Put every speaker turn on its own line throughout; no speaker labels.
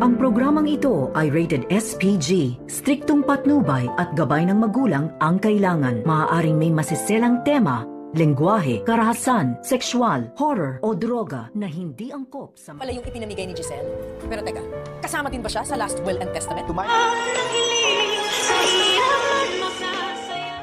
Ang programang ito ay rated SPG. Striktong patnubay at gabay ng magulang ang kailangan. Maaaring may masiselang tema, lengguwahe, karahasan, sexual, horror o droga na hindi angkop sa
Pala yung ipinamigay ni Giselle. Pero teka, kasama din ba siya sa last will and testament?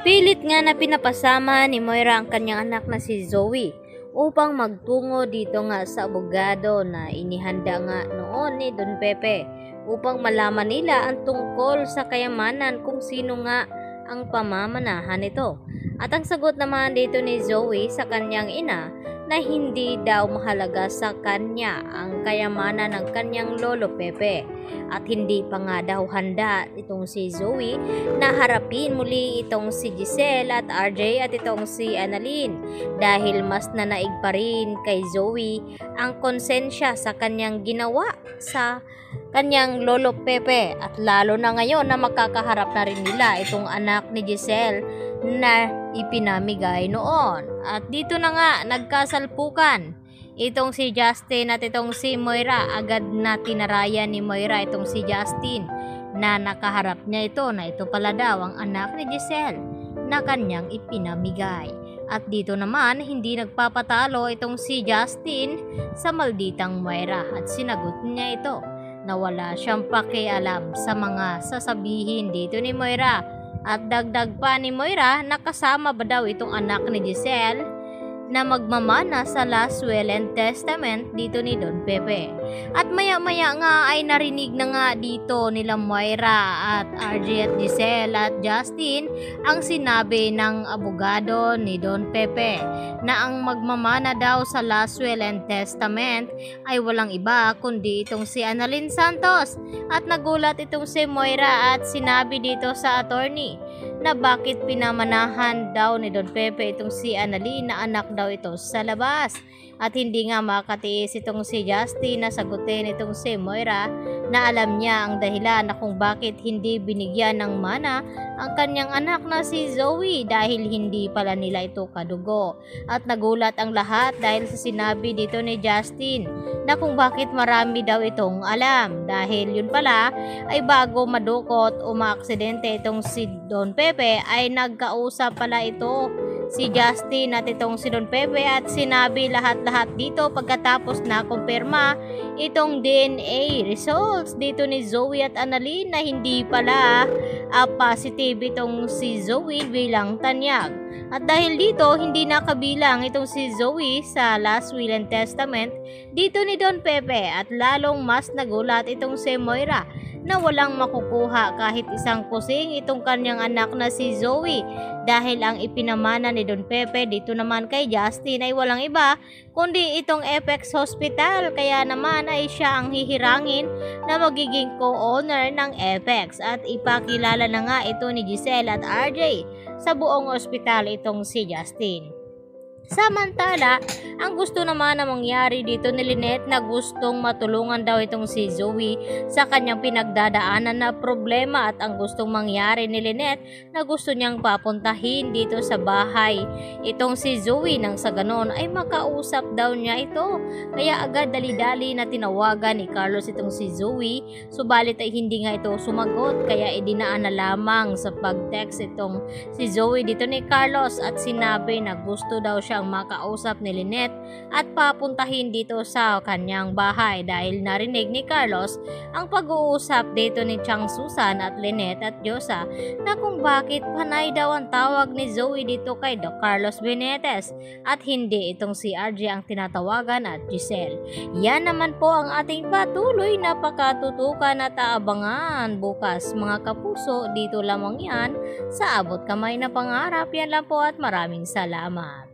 Pilit nga na pinapasama ni Moira ang kanyang anak na si Zoe upang magtungo dito nga sa abogado na inihanda nga noon ni Don Pepe upang malaman nila ang tungkol sa kayamanan kung sino nga ang pamamanahan nito. At ang sagot naman dito ni Zoe sa kanyang ina na hindi daw mahalaga sa kanya ang kayamanan ng kanyang lolo Pepe at hindi pa nga daw handa itong si Zoe na harapin muli itong si Giselle at RJ at itong si Annalyn dahil mas nanaig pa rin kay Zoe ang konsensya sa kanyang ginawa sa kanyang lolo Pepe at lalo na ngayon na makakaharap na rin nila itong anak ni Giselle na ipinamigay noon. At dito na nga nagkasalpukan itong si Justin at itong si Moira. Agad na tinarayan ni Moira itong si Justin na nakaharap niya ito na ito pala daw ang anak ni Giselle na kanyang ipinamigay. At dito naman hindi nagpapatalo itong si Justin sa malditang Moira at sinagot niya ito na wala siyang pakialam sa mga sasabihin dito ni Moira. At dagdag pa ni Moira na kasama ba daw itong anak ni Giselle na magmamana sa last will and testament dito ni Don Pepe. At maya-maya nga ay narinig na nga dito nila Moira at RJ at Giselle at Justin ang sinabi ng abogado ni Don Pepe na ang magmamana daw sa last will and testament ay walang iba kundi itong si Annalyn Santos. At nagulat itong si Moira at sinabi dito sa attorney na bakit pinamanahan daw ni Don Pepe itong si Annalyn na anak daw ito sa labas. At hindi nga makatiis itong si Justin na sagutin itong si Moira na alam niya ang dahilan na kung bakit hindi binigyan ng mana ang kanyang anak na si Zoe dahil hindi pala nila ito kadugo. At nagulat ang lahat dahil sa sinabi dito ni Justin na kung bakit marami daw itong alam dahil yun pala ay bago madukot o maaksidente itong si Don Pepe ay nagkausap pala ito si Justin at itong si Don Pepe at sinabi lahat-lahat dito pagkatapos na kumpirma itong DNA results dito ni Zoe at Annalyn na hindi pala positive itong si Zoe bilang tanyag. At dahil dito hindi nakabilang itong si Zoe sa last will and testament dito ni Don Pepe at lalong mas nagulat itong si Moira na walang makukuha kahit isang kusing itong kanyang anak na si Zoe dahil ang ipinamana ni Don Pepe dito naman kay Justin ay walang iba kundi itong Apex Hospital, kaya naman ay siya ang hihirangin na magiging co-owner ng Apex at ipakilala na nga ito ni Giselle at RJ sa buong ospital itong si Justin. Samantala, ang gusto naman na mangyari dito ni Lynette na gustong matulungan daw itong si Zoe sa kanyang pinagdadaanan na problema at ang gustong mangyari ni Lynette na gusto niyang papuntahin dito sa bahay itong si Zoe nang sa ganon ay makausap daw niya ito. Kaya agad dali-dali na tinawagan ni Carlos itong si Zoe subalit ay hindi nga ito sumagot kaya idinaan na lamang sa pag-text itong si Zoe dito ni Carlos at sinabi na gusto daw siya ang makausap ni Lynette at papuntahin dito sa kanyang bahay dahil narinig ni Carlos ang pag-uusap dito ni Chang Susan at Lynette at Diyosa na kung bakit panay daw ang tawag ni Zoe dito kay Doc Carlos Benitez at hindi itong si RJ ang tinatawagan at Giselle. Yan naman po ang ating patuloy na pakatutukan at aabangan bukas mga kapuso, dito lamang yan sa Abot Kamay na Pangarap. Yan lang po at maraming salamat.